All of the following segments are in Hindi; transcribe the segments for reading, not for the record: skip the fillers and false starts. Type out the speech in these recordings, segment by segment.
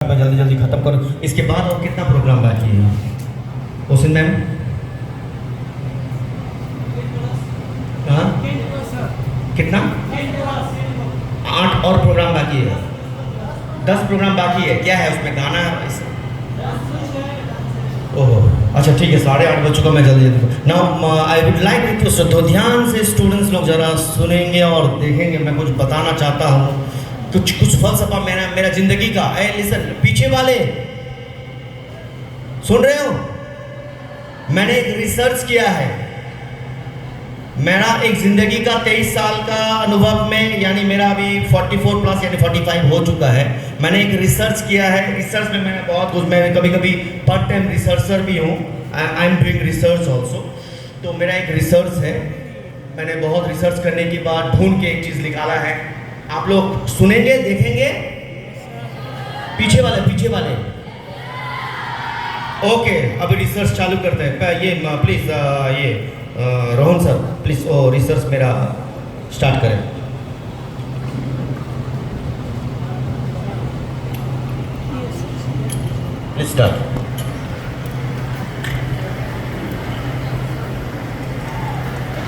मैं जल्दी जल्दी ख़त्म करूँ। इसके बाद और कितना प्रोग्राम बाकी है? ओसिन मैम, हाँ कितना? 8 और प्रोग्राम बाकी है। 10 प्रोग्राम बाकी है। क्या है उसमें? गाना? ओहो अच्छा ठीक है, 8:30 बज चुका। मैं जल्दी जल्दी now I would like request, तो ध्यान से स्टूडेंट्स लोग ज़रा सुनेंगे और देखेंगे। मैं कुछ बताना चाहता हूँ, कुछ फलसफा मेरा ज़िंदगी का। ए लिसन, पीछे वाले सुन रहे हो? मैंने एक रिसर्च किया है। मेरा एक ज़िंदगी का 23 साल का अनुभव में, यानी मेरा अभी 44 प्लस यानी 45 हो चुका है। मैंने एक रिसर्च किया है। रिसर्च में मैंने बहुत कुछ, मैं कभी कभी पार्ट टाइम रिसर्चर भी हूँ। I am doing research also. तो मेरा एक रिसर्च है। मैंने बहुत रिसर्च करने के बाद ढूंढ के एक चीज़ निकाला है। आप लोग सुनेंगे, देखेंगे? पीछे वाले ओके, अभी रिसर्च चालू करते हैं। ये प्लीज़ ये रोहन सर प्लीज़ रिसर्च मेरा स्टार्ट करें। Please start.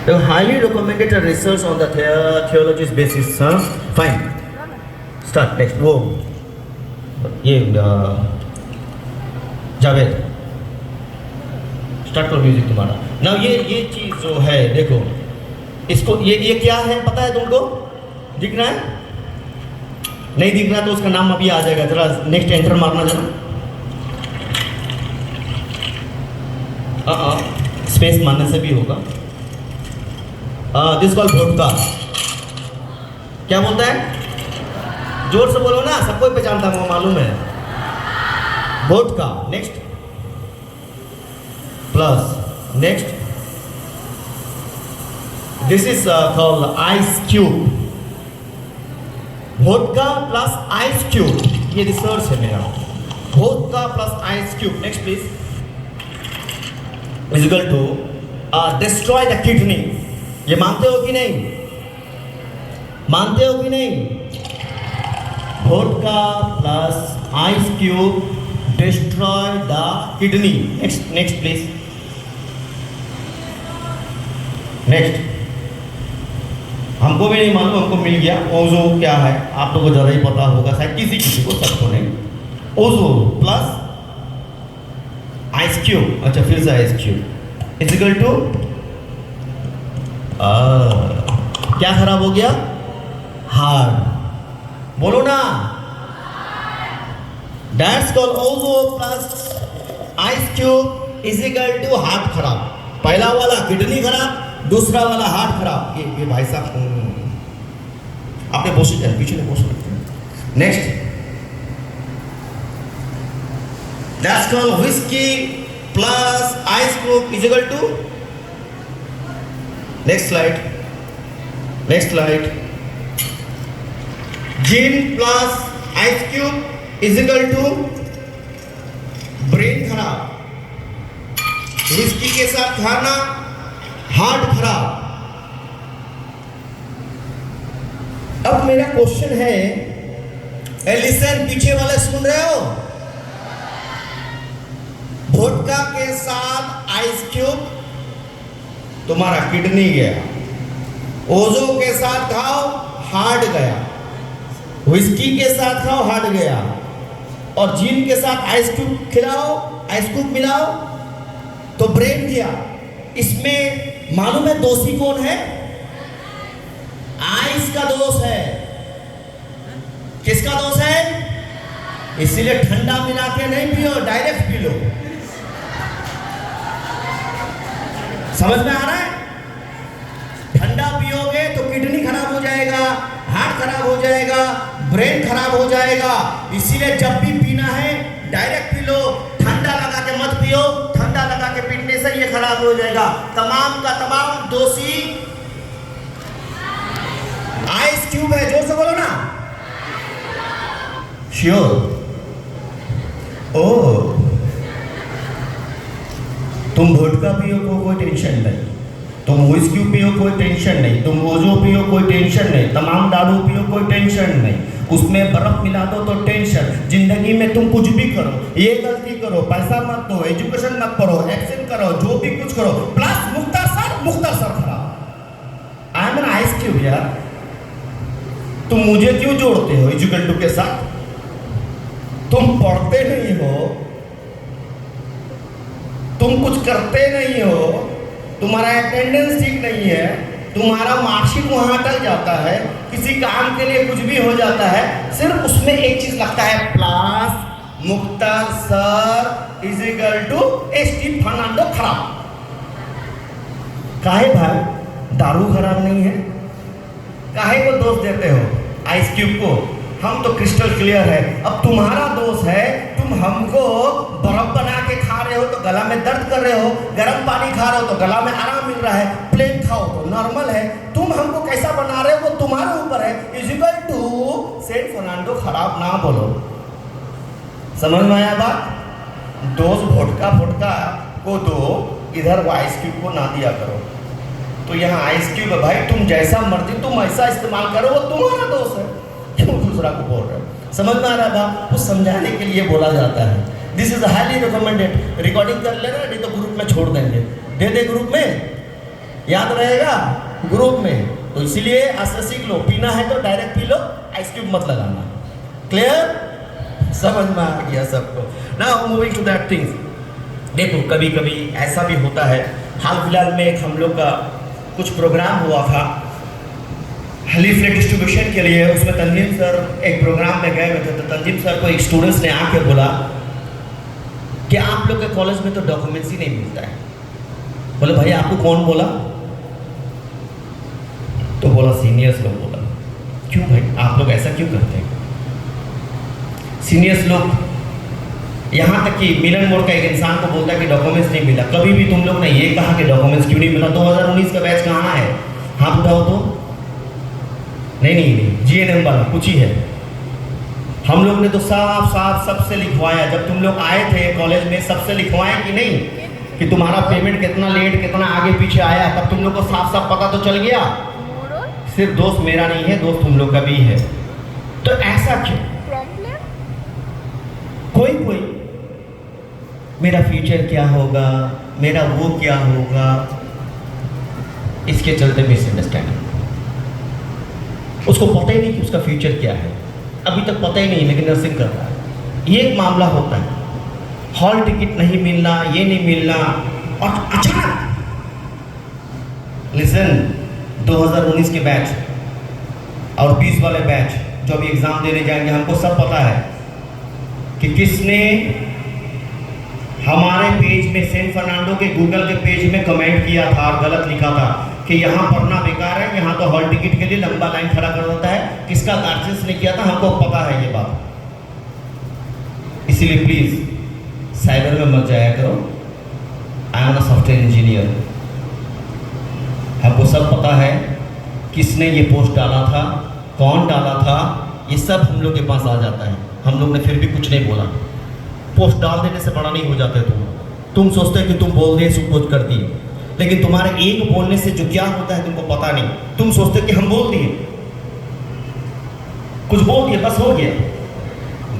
The highly recommended research on the theology's basis, fine. Start next. वो ये जावेद स्टार्ट करो म्यूजिक तुम्हारा। ना ये चीज़ जो है, देखो इसको, ये क्या है पता है तुमको? दिख रहा है? नहीं दिख रहा तो उसका नाम अभी आ जाएगा। जरा नेक्स्ट एंटर मारना जरा। स्पेस मारने से भी होगा। This call vodka. क्या बोलता है? जोर से बोलो ना, सबको पहचानता है, वो मालूम है। Vodka. Next plus next, this is called ice cube. Vodka plus ice cube, ये रिसर्च है मेरा। Vodka plus ice cube. Next please. Is equal to destroy the kidney. ये मानते हो कि नहीं? मानते हो कि नहीं? Vodka plus ice cube destroy the kidney. Next please. Next, हमको भी नहीं मालूम, हमको मिल गया। ओजो क्या है आप लोगों को ज़्यादा ही पता होगा शायद, किसी को, सबको नहीं। ओजो प्लस आइस क्यूब, अच्छा फिर से आइस क्यूब इजिकल टू क्या खराब हो गया? हार्ट। बोलो ना, दैट्स कॉल्ड ओजो plus ice cube equal to heart खराब। पहला वाला किडनी खराब, दूसरा वाला हार्ट खराब। ये भाई साहब आपने पोस्ट किया, पीछे ने पोस्ट किया। Next, that's called whisky plus ice cube is equal to, next slide, gin plus ice cube is equal to brain खराब। व्हिस्की के साथ खाना, हार्ट खराब। अब मेरा क्वेश्चन है, लिसन, पीछे वाले सुन रहे हो? वोडका के साथ आइस क्यूब तुम्हारा किडनी गया, ओजो के साथ खाओ हार्ट गया, व्हिस्की के साथ खाओ हार्ट गया, और जिन के साथ आइस क्यूब खिलाओ, आइस क्यूब मिलाओ तो ब्रेन गया। इसमें मालूम है दोषी कौन है? आइस का दोष है। किसका दोष है? इसीलिए ठंडा मिला के नहीं पियो, डायरेक्ट पी लो। समझ में आ रहा है? ठंडा पियोगे तो किडनी खराब हो जाएगा, हार्ट खराब हो जाएगा, ब्रेन खराब हो जाएगा। इसीलिए जब भी पीना है डायरेक्ट पी लो, ठंडा लगा के मत पियो। ठंडा लगा के पीने से ये खराब हो जाएगा। तमाम का तमाम दोषी आइस क्यूब है। जोर से बोलो ना, श्योर। ओ तुम वोडका पियो कोई टेंशन नहीं, तुम व्हिस्की पियो कोई टेंशन नहीं, तुम ओजो पियो कोई टेंशन नहीं, तमाम दारू पियो कोई टेंशन नहीं, उसमें बर्फ मिला दो तो टेंशन। जिंदगी में तुम कुछ भी करो, ये गलती करो, पैसा मत दो, एजुकेशन मत करो, एक्शन करो, जो भी कुछ करो, प्लस मुख्तार खराब। I am an ice cube यार, तुम मुझे क्यों जोड़ते हो एजुकेंटू के साथ? तुम पढ़ते नहीं हो, तुम कुछ करते नहीं हो, तुम्हारा अटेंडेंस ठीक नहीं है, तुम्हारा मार्कशीट वहां अटक जाता है, किसी काम के लिए कुछ भी हो जाता है, सिर्फ उसमें एक चीज लगता है, plus Mukhtar sir is equal to ST Fernando खराब। काहे भाई, दारू खराब नहीं है? काहे को दोष देते हो आइस क्यूब को? हम तो क्रिस्टल क्लियर है। अब तुम्हारा दोष है, तुम हमको बर्फ बना के खा रहे हो तो गला में दर्द कर रहे हो, गर्म पानी खा रहे हो तो गला में आराम मिल रहा है, प्लेन खाओ तो नॉर्मल है। तुम हमको कैसा बना रहे हो वो तुम्हारे ऊपर है। इक्वल टू सेंट फर्नांडो खराब ना बोलो। समझ में आया बात? दोस्त फोटका को दो, इधर वो आइस क्यूब को ना दिया करो। तो यहाँ आइस क्यूब है भाई, तुम जैसा मर्जी तुम ऐसा इस्तेमाल करो, वो तुम्हारा दोस्त है, क्यों दूसरा को बोल रहे हो? समझ में आ रहा था? कुछ समझाने के लिए बोला जाता है। This is highly recommended. Recording कर लेना, नहीं तो ग्रुप में छोड़ देंगे। दे दे ग्रुप में, याद रहेगा ग्रुप में। तो इसीलिए आज से सीख लो, पीना है तो डायरेक्ट पी लो, आइस क्यूब मत लगाना। क्लियर? समझ में आ गया सबको? Now moving to that things. देखो कभी कभी ऐसा भी होता है, हाल फिलहाल में एक हम लोग का कुछ प्रोग्राम हुआ था लीफलेट डिस्ट्रीब्यूशन के लिए। उसमें तंजीम सर एक प्रोग्राम में गए हुए थे, तो तंजीम सर को एक स्टूडेंट्स ने आके बोला कि आप लोग के कॉलेज में तो डॉक्यूमेंट्स ही नहीं मिलता है। बोले भाई आपको कौन बोला? तो बोला सीनियर्स लोग बोला। क्यों भाई, आप लोग ऐसा क्यों करते हैं? सीनियर्स लोग, यहाँ तक कि मिलन मोड़ का एक इंसान को बोलता है कि डॉक्यूमेंट्स नहीं मिला। कभी भी तुम लोग ने ये कहा कि डॉक्यूमेंट्स क्यों नहीं मिला? 2019 का बैच कहाँ है? हाथ उठाओ तो। नहीं, जीएनएम वाला कुछ ही है। हम लोग ने तो साफ सबसे लिखवाया। जब तुम लोग आए थे कॉलेज में, सबसे लिखवाए कि नहीं कि तुम्हारा पेमेंट कितना लेट, कितना आगे पीछे आया, तब तुम लोग को साफ पता तो चल गया। सिर्फ दोस्त मेरा नहीं है, दोस्त तुम लोग का भी है। तो ऐसा क्यों? कोई मेरा फ्यूचर क्या होगा, मेरा वो क्या होगा, इसके चलते मिसअंडरस्टैंडिंग। उसको पता ही नहीं कि उसका फ्यूचर क्या है, अभी तक पता ही नहीं, लेकिन नर्सिंग कर रहा है। ये एक मामला होता है, हॉल टिकट नहीं मिलना, ये नहीं मिलना, और अचानक लिसन 2019 के बैच और 20 वाले बैच जो अभी एग्जाम देने जाएंगे, हमको सब पता है कि किसने हमारे पेज में, सेंट फर्नांडो के गूगल के पेज में कमेंट किया था और गलत लिखा था कि यहाँ पढ़ना बेकार है, यहाँ तो हॉल टिकट के लिए लंबा लाइन खड़ा कर देता है। किसका गार्जियंस ने किया था, हमको पता है ये बात। इसीलिए प्लीज साइबर में मत जाया करो। I am a software engineer, हमको सब पता है किसने ये पोस्ट डाला था, कौन डाला था, ये सब हम लोग के पास आ जाता है। हम लोग ने फिर भी कुछ नहीं बोला। पोस्ट डाल देने से बड़ा नहीं हो जाते तुम सोचते हो कि तुम बोल दिए, सुपोज कर दिए, लेकिन तुम्हारे एक बोलने से जो क्या होता है तुमको पता नहीं। तुम सोचते हो कि हम बोल दिए, कुछ बोल दिए, बस हो गया।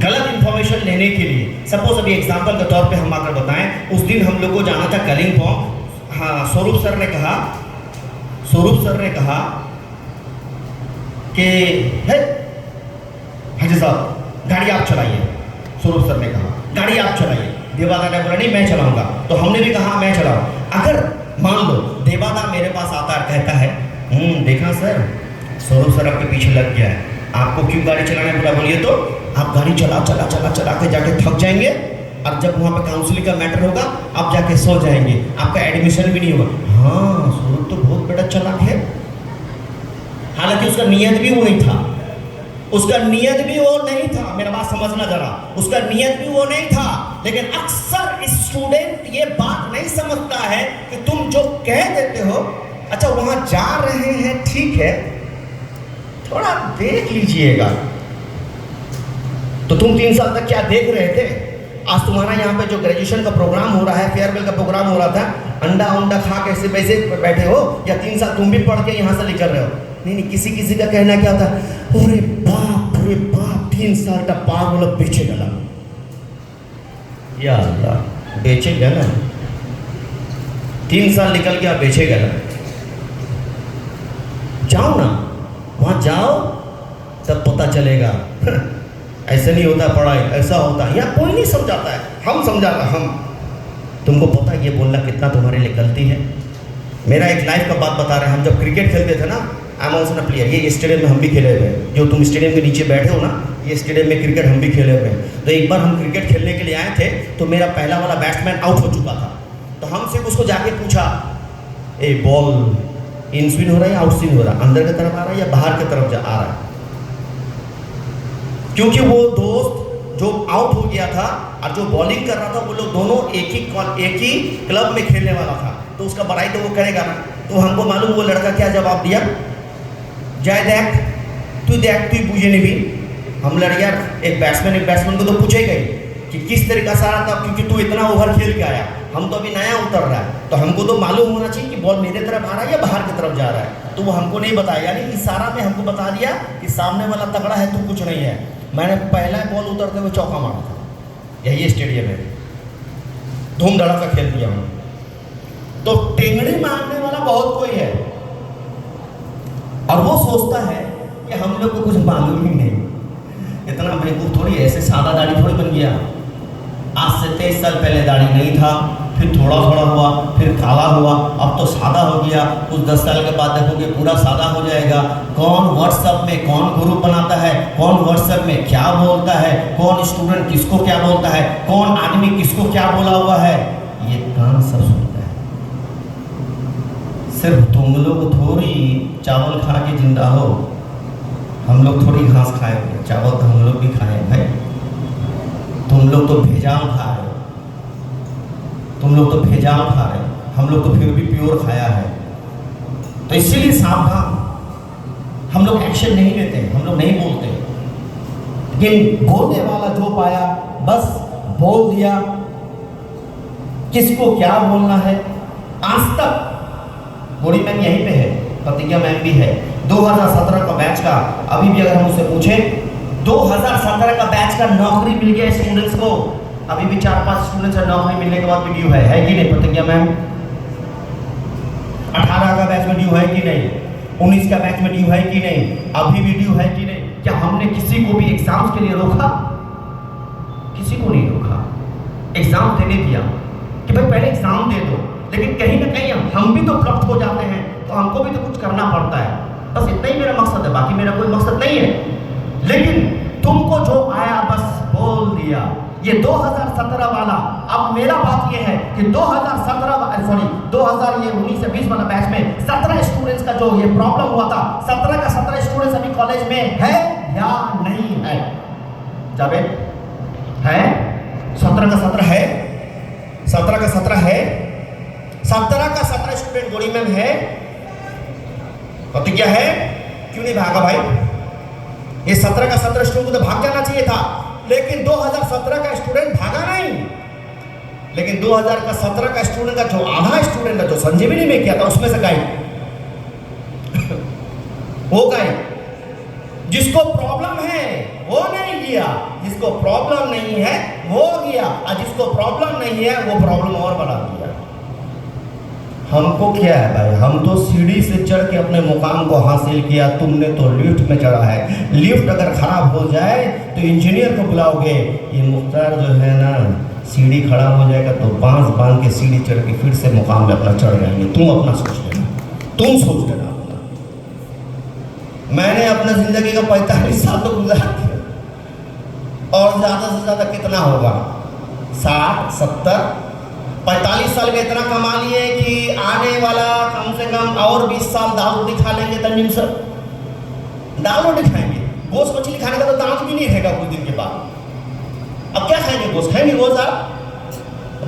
गलत इंफॉर्मेशन लेने के लिए, सपोज अभी एग्जांपल के तौर पे हम आकर बताएं, उस दिन हम लोग को जाना था कलिंगपोंग। हाँ, स्वरूप सर ने कहा कि हाजी साहब गाड़ी आप चलाइए। स्वरूप सर ने कहा गाड़ी आप चलाइए। देवादा ने बोला नहीं मैं चलाऊंगा, तो हमने भी कहा मैं चलाऊं। अगर मान लो देवादा मेरे पास आता है, कहता है देखा सर, स्वरूप सर आपके पीछे लग गया है, आपको क्यों गाड़ी चलाने बोला? बोलिए तो आप गाड़ी चला के जाके थक जाएंगे, अब जब वहाँ पे काउंसलिंग का मैटर होगा आप जाके सो जाएंगे, आपका एडमिशन भी नहीं होगा। हाँ, स्वरूप तो बहुत बड़ा चालाक है। हालांकि उसका नियत भी वो नहीं था, मेरा बात समझना जरा, उसका नियत भी वो नहीं था। लेकिन अक्सर स्टूडेंट ये बात नहीं समझता है कि तुम जो कह देते हो, अच्छा वहां जा रहे हैं ठीक है, थोड़ा देख लीजिएगा। तो तुम 3 साल तक क्या देख रहे थे? आज तुम्हारा यहाँ पे जो ग्रेजुएशन का प्रोग्राम हो रहा है, फेयरवेल का प्रोग्राम हो रहा था, अंडा खा के ऐसे वैसे बैठे हो, या 3 साल तुम भी पढ़ के यहाँ से निकल रहे हो? नहीं, किसी किसी का कहना क्या होता है, अरे बाप 3 साल का पार वाला बेचे गला, या अल्लाह बेचे गला, 3 साल निकल गया बेचे गला। जाओ ना, वहां जाओ तब पता चलेगा। ऐसे नहीं होता पढ़ाई, ऐसा होता है, यहाँ कोई नहीं समझाता है, हम समझाता, हम तुमको पता है ये बोलना कितना तुम्हारे लिए गलती है। मेरा एक लाइफ का बात बता रहे हैं, हम जब क्रिकेट खेलते थे ना, I am also a player, ये स्टेडियम में हम भी खेले हुए हैं, जो तुम स्टेडियम के नीचे बैठे हो ना, ये स्टेडियम में क्रिकेट हम भी खेले हुए हैं। तो एक बार हम क्रिकेट खेलने के लिए आए थे, तो मेरा पहला वाला बैट्समैन आउट हो चुका था, तो हम सिर्फ उसको जाके पूछा, ए बॉल इन स्विंग हो रहा है या आउट स्विंग हो रहा है, अंदर की तरफ आ रहा है या बाहर की तरफ आ रहा है, क्योंकि वो दोस्त जो आउट हो गया था और जो बॉलिंग कर रहा था, वो लोग दोनों एक ही क्लब में खेलने वाला था, तो उसका बड़ाई तो वो करेगा ना। तो हमको मालूम वो लड़का क्या जवाब दिया, जाए देख तू पूछे नहीं भी, हम लड़िया एक बैट्समैन को तो पूछेगा ही कि किस तरीका से आ रहा था, क्योंकि तू इतना ओवर खेल के आया, हम तो अभी नया उतर रहा है, तो हमको तो मालूम होना चाहिए कि बॉल मेरे तरफ आ रहा है या बाहर की तरफ जा रहा है। तो वो हमको नहीं बताया, यानी इशारा में हमको बता दिया कि सामने वाला तगड़ा है, तू कुछ नहीं है। मैंने पहला बॉल उतरते हुए चौका मारा था, यही स्टेडियम में धूम धड़ाका खेल दिया हूँ। तो टेंगड़ी मारने वाला बहुत कोई है, और वो सोचता है कि हम लोग को कुछ मालूम ही नहीं, इतना बेवकूफ थोड़ी, ऐसे सादा दाढ़ी थोड़ी बन गया। आज से 23 साल पहले दाढ़ी नहीं था, फिर थोड़ा थोड़ा हुआ, फिर काला हुआ, अब तो सादा हो गया, कुछ 10 साल के बाद देखोगे पूरा सादा हो जाएगा। कौन व्हाट्सएप में कौन ग्रुप बनाता है, कौन व्हाट्सएप में क्या बोलता है, कौन स्टूडेंट किसको क्या बोलता है, कौन आदमी किसको क्या बोला हुआ है, ये कान सब सुनता है। सिर्फ तुम लोग थोड़ी चावल खा के जिंदा हो, हम लोग थोड़ी घास खाए हुए, चावल तो हम लोग भी खाए भाई, तुम लोग तो भेजाल खा रहे हो, तुम लोग तो भेजाल खा रहे हो, हम लोग तो फिर भी प्योर खाया है। तो इसीलिए सावधान, हम लोग एक्शन नहीं लेते, हम लोग नहीं बोलते, लेकिन बोलने वाला जो पाया बस बोल दिया। किसको क्या बोलना है, आज तक गोरी मैम यहीं पे है, प्रतिज्ञा मैम भी है, 2017 का बैच का, अभी भी अगर हम उससे पूछे 2017 का बैच का नौकरी मिल गया स्टूडेंट्स को, अभी भी 4-5 स्टूडेंट्स का नौकरी मिलने के बाद वीडियो है कि नहीं प्रतिज्ञा मैम? 18 का बैच में ड्यू है कि नहीं, 19 का बैच में ड्यू है कि नहीं, अभी भी ड्यू है कि नहीं? क्या हमने किसी को भी एग्जाम्स के लिए रोका? किसी को नहीं रोका, एग्जाम देने दिया कि भाई पहले एग्जाम दे दो, लेकिन कहीं ना कहीं हम भी तो करप्ट हो जाते हैं, तो हमको भी तो कुछ करना पड़ता है। बस इतना ही मेरा मकसद है, बाकी मेरा कोई मकसद नहीं है। लेकिन तुमको जो आया बस बोल दिया। ये 2017 वाला, अब मेरा बात ये है कि 2019 से 20 वाला बैच में 17 स्टूडेंट्स का जो ये प्रॉब्लम हुआ था, 17 का 17 स्टूडेंट्स अभी कॉलेज में है या नहीं है? जावेद है? 17 का 17 है? 17 का 17 है? 17 का 17 स्टूडेंट गोरी में है? प्रतिज्ञा है? क्यों नहीं भागा भाई? ये 17 का 17 स्टूडेंट को तो भाग जाना चाहिए था, लेकिन 2017 का स्टूडेंट भागा नहीं। लेकिन 2017 का स्टूडेंट का जो आधा स्टूडेंट है, जो संजीवनी में किया था, उसमें से गायब वो गायब। जिसको प्रॉब्लम है वो नहीं गया, जिसको प्रॉब्लम नहीं है वो गया, और जिसको प्रॉब्लम नहीं है वो प्रॉब्लम और बढ़ा दिया। हमको क्या है भाई, हम तो सीढ़ी से चढ़ के अपने मुकाम को हासिल किया, तुमने तो लिफ्ट में चढ़ा है। लिफ्ट अगर खराब हो जाए तो इंजीनियर को बुलाओगे, ये मुख्तार जो है ना, सीढ़ी खराब हो जाएगा तो बांस बांध के सीढ़ी चढ़ के फिर से मुकाम में अपना चढ़ जाएंगे। तुम अपना सोच लेना, तुम सोच लेना अपना। मैंने अपना जिंदगी का 45 साल तो गुजार दिया, और ज़्यादा से ज़्यादा कितना होगा, 60, 70, 45 साल में इतना कमा लिए कि आने वाला कम से कम और 20 साल दाल रोटी खा लेंगे। तंजीम सर, दाल रोटी खाएंगे, गोश्त मछली खाने का तो दांत भी नहीं रहेगा कुछ दिन के बाद। अब क्या खाएंगे, गोश्त खाएंगे? गोश्त आप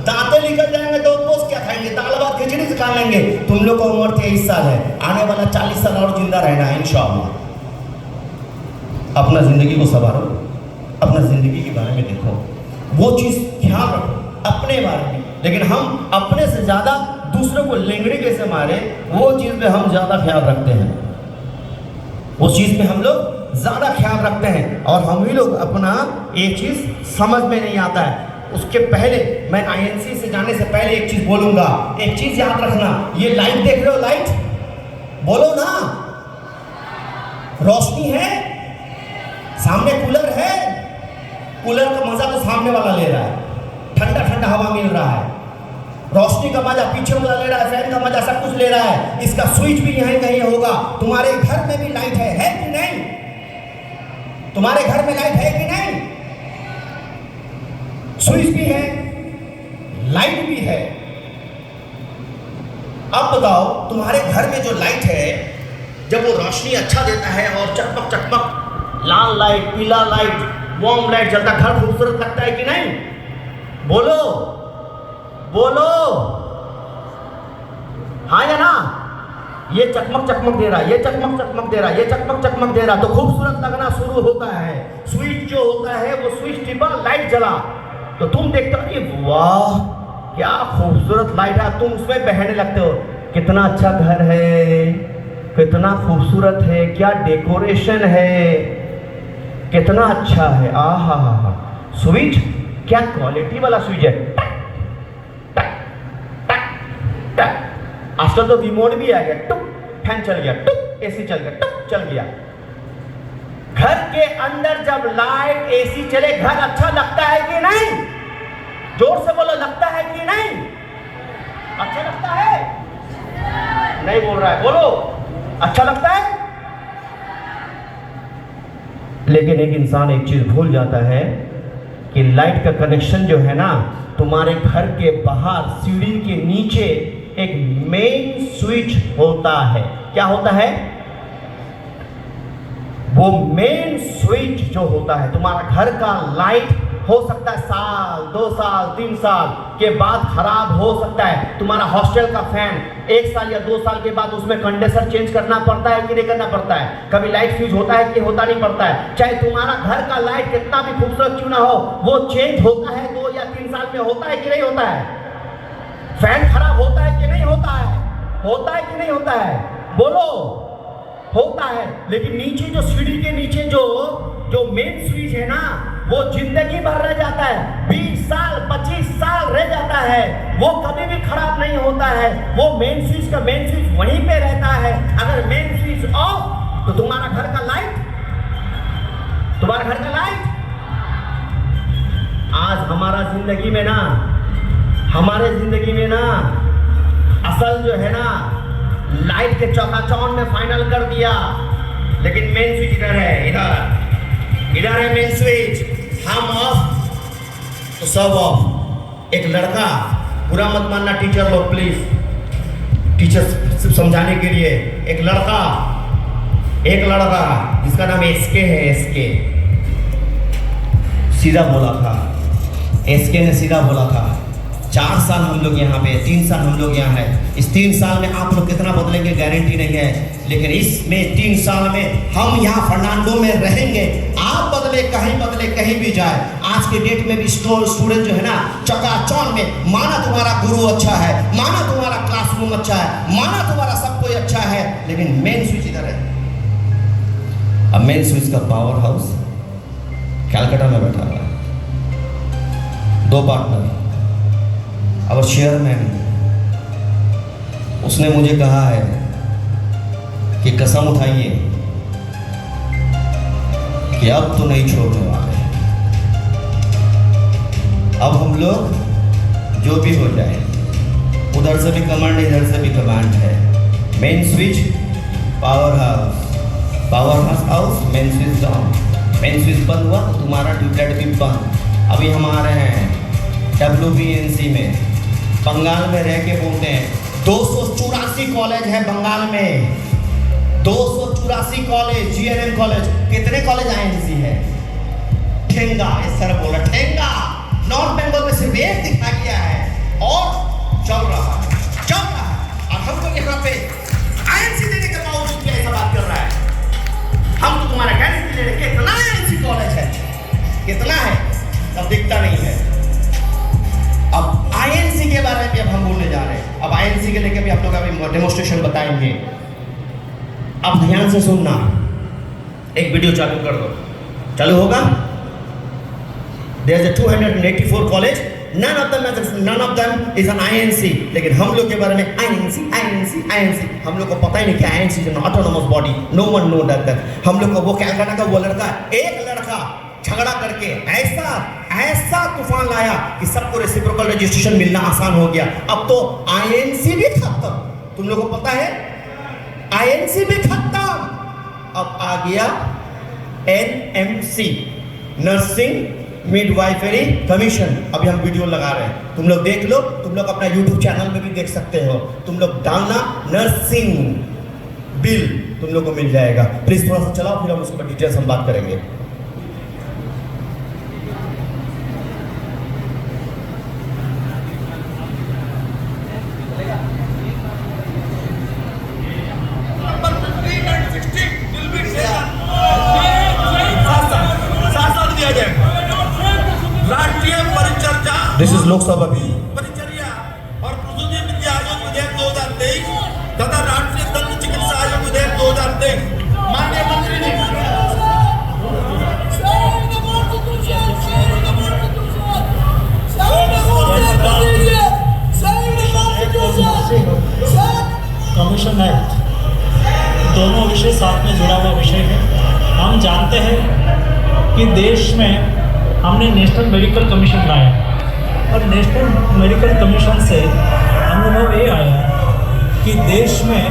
दांतें निकल जाएंगे तो गोश्त क्या खाएंगे? दाल भात खिचड़ी से खा लेंगे। तुम लोग का उम्र 23 साल है, आने वाला 40 साल और जिंदा रहना है इंशाअल्लाह। अपना जिंदगी को संवारो, अपना जिंदगी के बारे में देखो, वो चीज़ ख्याल रखो अपने बारे में। लेकिन हम अपने से ज़्यादा दूसरों को लेंगड़ी कैसे मारे, वो चीज़ पे हम ज़्यादा ख्याल रखते हैं। उस चीज में हम लोग ज्यादा ख्याल रखते हैं और हम ही लोग अपना एक चीज समझ में नहीं आता है। उसके पहले मैं आईएनसी से जाने से पहले एक चीज बोलूंगा, एक चीज याद रखना, ये लाइट देख रहे हो, लाइट बोलो ना, रोशनी है, सामने कूलर है, कूलर का मजा तो सामने वाला ले रहा है, ठंडा ठंडा हवा मिल रहा है, रोशनी का मजा पीछे वाला ले रहा है, फैन का मजा सब कुछ ले रहा है। इसका स्विच भी यहीं कहीं होगा। तुम्हारे घर में भी लाइट है कि नहीं? तुम्हारे घर में लाइट है कि नहीं? स्विच भी है, लाइट भी है। अब बताओ, तुम्हारे घर में जो लाइट है, जब वो रोशनी अच्छा देता है और चकमक चकमक लाल लाइट, पीला लाइट, वार्म लाइट जलता, घर खूबसूरत लगता है कि नहीं? बोलो बोलो, हाँ या ना? ये चकमक चकमक दे रहा, ये चकमक चकमक दे रहा, ये चकमक चकमक दे रहा, तो खूबसूरत लगना शुरू होता है। स्विच जो होता है वो स्विच टिपा, लाइट जला, तो तुम देखते हो, ये वाह क्या खूबसूरत लाइट है, तुम उसमें बहने लगते हो, कितना अच्छा घर है, कितना खूबसूरत है, क्या डेकोरेशन है, कितना अच्छा है, आहा हा हा। स्विच क्या क्वालिटी वाला स्विच है, आजकल तो रिमोट भी आ गया, टुक फैन चल गया, टुक एसी चल गया, टुक चल गया। घर के अंदर जब लाइट एसी चले, घर अच्छा लगता है कि नहीं? जोर से बोलो, लगता है कि नहीं? अच्छा लगता है? नहीं बोल रहा है, बोलो, अच्छा लगता है? लेकिन एक इंसान एक चीज भूल जाता है कि लाइट का कनेक्शन जो है ना, तुम्हारे घर के बाहर सीढ़ी के नीचे एक मेन स्विच होता है। क्या होता है? वो मेन स्विच जो होता है, तुम्हारा घर का लाइट हो सकता है साल, 2 साल, 3 साल के बाद खराब हो सकता है। तुम्हारा हॉस्टल का फैन 1 साल या 2 साल के बाद उसमें कंडेंसर चेंज करना पड़ता है कि नहीं करना पड़ता है? कभी लाइट फ्यूज होता है कि होता नहीं पड़ता है? चाहे तुम्हारा घर का लाइट कितना भी खूबसूरत क्यों ना हो, वो चेंज होता है 2 या 3 साल में, होता है कि नहीं होता है? फैन खराब होता है कि नहीं होता है? होता है कि नहीं होता है? बोलो, होता है। लेकिन नीचे जो सीढ़ी के नीचे जो मेन स्विच है ना, वो जिंदगी भर रह जाता है, 20 साल 25 साल रह जाता है, वो कभी भी खराब नहीं होता है। वो मेन स्विच का मेन स्विच वहीं पे रहता है। अगर मेन स्विच ऑफ तो तुम्हारा घर का लाइट, तुम्हारा घर का लाइट, आज हमारा जिंदगी में ना, हमारे जिंदगी में ना असल जो है ना, लाइट के चकाचौंध में फाइनल कर दिया, लेकिन मेन स्विच इधर है, इधर है मेन स्विच। हम ऑफ तो सब ऑफ। एक लड़का, बुरा मत मानना टीचर लोग प्लीज, टीचर सिर्फ समझाने के लिए, एक लड़का जिसका नाम एसके है, एसके सीधा बोला था, एसके ने सीधा बोला था, 4 साल हम लोग यहाँ पे, 3 साल हम लोग यहाँ हैं, इस 3 साल में आप लोग कितना बदलेंगे गारंटी नहीं है, लेकिन इसमें 3 साल में हम यहाँ फर्नांडो में रहेंगे। आप बदले कहीं भी जाए, आज के डेट में भी स्टूडेंट जो है ना, चकाचौंध में, माना तुम्हारा गुरु अच्छा है, माना तुम्हारा क्लासरूम अच्छा है, माना तुम्हारा सब कोई अच्छा है, लेकिन मेन स्विच इधर है। अब मेन स्विच का पावर हाउस कैलकाटा में बैठा हुआ है, 2 पार्टनर, और चेयरमैन, उसने मुझे कहा है कि कसम उठाइए कि अब तो नहीं छोड़ने वाले, अब हम लोग जो भी हो जाए, उधर से भी कमांड, इधर से भी कमांड है। Main switch power house, main switch down, main switch बंद हुआ तो तुम्हारा ट्यूबलाइट भी बंद। अभी हम आ रहे हैं WBNC में, बंगाल में रह के बोलते हैं, 284 कॉलेज है बंगाल में, 284 कॉलेज, GNM कॉलेज। कितने कॉलेज INC है? ठेंगा, इस तरह बोला, ठेंगा। नॉर्थ बंगाल में सिर्फ एक दिखा गया है और चल रहा है। और हम लोग यहाँ पे INC देने के बावजूद भी ऐसा बात कर रहा है। हम तो तुम्हारा गारंटी ले रहे, कितना INC कॉलेज है, कितना है, अब दिखता नहीं है। अब INC के बारे में अब हम बोलने जा रहे हैं। अब INC के लेके भी आप लोग अभी डेमोन्स्ट्रेशन बताएंगे। अब ध्यान से सुनना, एक वीडियो चालू कर दो, चालू होगा। There's a 284 college, none of them is an INC, लेकिन हम लोग के बारे में INC, हम लोग को पता ही नहीं कि INC is an autonomous body, no one know that। हम लोग को वो कैलकाटा का वो लड़का, एक लड़का झगड़ा करके ऐसा तूफान लाया कि सबको रेसिप्रोकल रजिस्ट्रेशन मिलना आसान हो गया। अब तो INC भी खत्म, तुम लोग को पता है INC भी खत्म, अब आ गया NMC, नर्सिंग मिडवाइफरी कमीशन। अभी हम वीडियो लगा रहे हैं, तुम लोग देख लो, तुम लोग अपना यूट्यूब चैनल में भी देख सकते हो, तुम लोग डालना नर्सिंग बिल, तुम लोग को मिल जाएगा। प्लीज थोड़ा सा चलाओ, फिर हम उसके बाद डिटेल्स हम बात करेंगे। This is Lok Sabha bill. परिचर्या और प्रसूति विद्या आयोग विधेयक 2023 तथा राष्ट्रीय दंत चिकित्सा आयोग विधेयक 2023 माननीय मंत्री ने कमीशन एक्ट दोनों विषय साथ में जुड़ा हुआ विषय है। हम जानते हैं कि देश में हमने नेशनल मेडिकल कमीशन लाया और नेशनल मेडिकल कमीशन से अनुभव ये आया कि देश में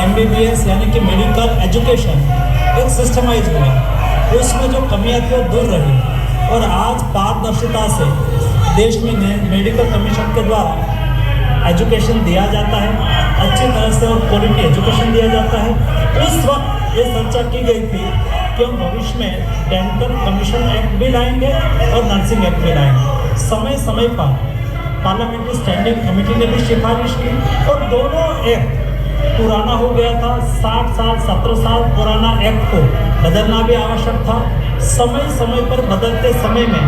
MBBS यानी कि मेडिकल एजुकेशन एक सिस्टमाइज हुआ, उसमें जो कमियां थी वो दूर रही और आज पारदर्शिता से देश में मेडिकल कमीशन के द्वारा एजुकेशन दिया जाता है, अच्छी तरह से और क्वालिटी एजुकेशन दिया जाता है। उस वक्त ये चर्चा की गई थी कि हम भविष्य में डेंटल कमीशन एक्ट भी लाएंगे और नर्सिंग एक्ट भी लाएंगे। समय समय पर पार्लियामेंट्री स्टैंडिंग कमेटी ने भी सिफारिश की और दोनों एक्ट पुराना हो गया था, 60 साल 17 साल पुराना एक्ट को बदलना भी आवश्यक था। समय समय पर बदलते समय में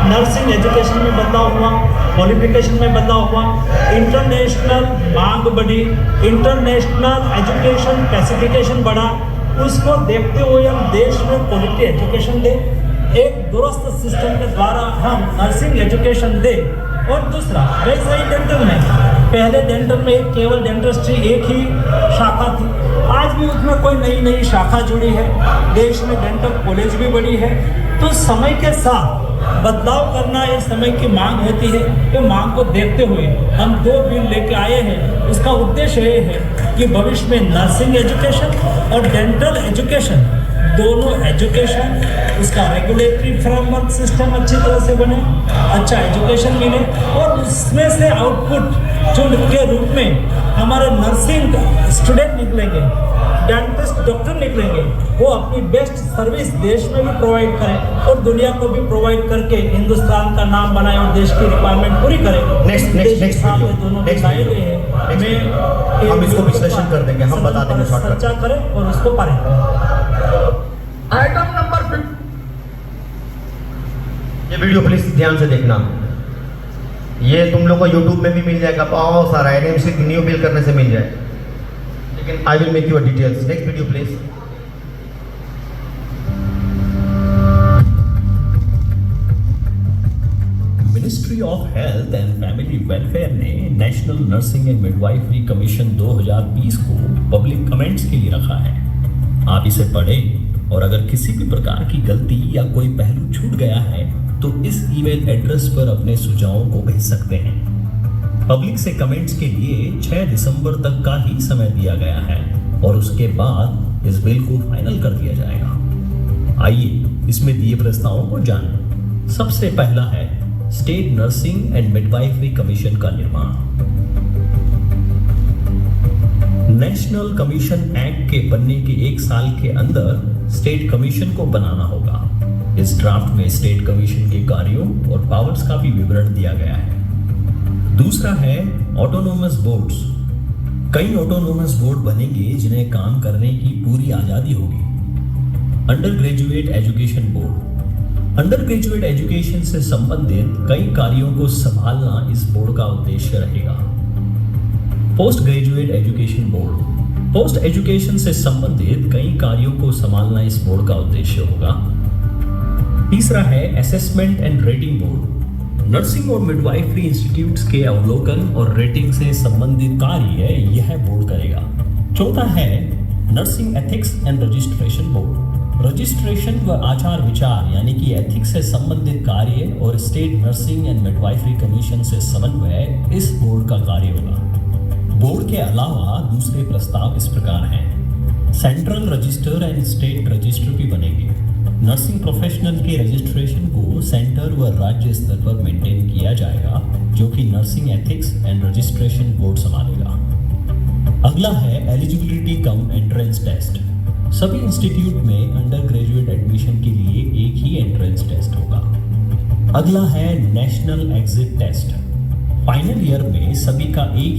नर्सिंग एजुकेशन में बदलाव हुआ, क्वालिफिकेशन में बदलाव हुआ, इंटरनेशनल मांग बढ़ी, इंटरनेशनल एजुकेशन स्पेसिफिकेशन बढ़ा। उसको देखते हुए हम देश में क्वालिटी एजुकेशन दें, एक दुरुस्त सिस्टम के द्वारा हम नर्सिंग एजुकेशन दें। और दूसरा वैसे ही डेंटल में, पहले डेंटल में केवल डेंटिस्ट्री एक ही शाखा थी, आज भी उसमें कोई नई शाखा जुड़ी है, देश में डेंटल कॉलेज भी बढ़ी है। तो समय के साथ बदलाव करना ये समय की मांग होती है, ये मांग को देखते हुए हम 2 बिल लेके आए हैं। उसका उद्देश्य ये है कि भविष्य में नर्सिंग एजुकेशन और डेंटल एजुकेशन दोनों एजुकेशन, उसका रेगुलेटरी फ्रेमवर्क सिस्टम अच्छी तरह से बने, अच्छा एजुकेशन मिले और उसमें से आउटपुट जो के रूप में हमारे नर्सिंग स्टूडेंट निकलेंगे, डेंटिस्ट डॉक्टर निकलेंगे, वो अपनी बेस्ट सर्विस देश में भी प्रोवाइड करें और दुनिया को भी प्रोवाइड करके हिंदुस्तान का नाम बनाए और देश की रिक्वायरमेंट पूरी करें। नेक्स्ट दोनों दिखाए गए हैं, हम इसको विश्लेषण कर देंगे, हम बता देंगे, चर्चा करें और उसको पारित करें। आइटम नंबर 5 ये वीडियो प्लीज ध्यान से देखना, ये तुम लोग को YouTube में भी मिल जाएगा, बहुत सारा NMC न्यू बिल करने से मिल जाए, लेकिन I will make you details. Next video please. Ministry of health and family welfare ने national nursing and midwifery commission 2020 को पब्लिक कमेंट्स के लिए रखा है। आप इसे पढ़ें और अगर किसी भी प्रकार की गलती या कोई पहलू छूट गया है तो इस ईमेल एड्रेस पर अपने सुझावों को भेज सकते हैं। पब्लिक से कमेंट्स के लिए 6 दिसंबर तक का ही समय दिया गया है और उसके बाद इस बिल को फाइनल कर दिया जाएगा। आइए इसमें दिए प्रस्तावों को जानें। सबसे पहला है state nursing and midwifery commission का निर्माण। नेशनल कमीशन एक्ट के बनने के 1 साल के अंदर स्टेट कमीशन को बनाना होगा। इस ड्राफ्ट में स्टेट कमीशन के कार्यों और पावर्स का भी विवरण दिया गया है। दूसरा है ऑटोनोमस बोर्ड्स। कई ऑटोनोमस बोर्ड बनेंगे जिन्हें काम करने की पूरी आजादी होगी। Under graduate education board. Under graduate education से संबंधित कई कार्यों को संभालना इस बोर्ड का उद्देश्य रहेगा। Post graduate education board. Post education से संबंधित कई कार्यों को संभालना इस बोर्ड का उद्देश्य होगा। तीसरा है assessment and rating board. Nursing और मिडवाइफरी इंस्टीट्यूट्स के अवलोकन और रेटिंग से संबंधित कार्य यह बोर्ड करेगा। चौथा है nursing ethics and registration board. Registration व आचार विचार यानी कि एथिक्स से संबंधित कार्य और state nursing and midwifery commission से समन्वय इस बोर्ड का कार्य होगा। बोर्ड के अलावा दूसरे प्रस्ताव इस प्रकार हैं। Central register and state register भी बनेंगे। नर्सिंग प्रोफेशनल के रजिस्ट्रेशन को सेंटर व राज्य स्तर पर मेंटेन किया जाएगा, जो कि nursing ethics and registration board संभालेगा। अगला है एलिजिबिलिटी कम एंट्रेंस टेस्ट। सभी इंस्टीट्यूट में अंडर ग्रेजुएट एडमिशन के लिए एक ही एंट्रेंस टेस्ट होगा। अगला है national exit test. Final year में सभी का एक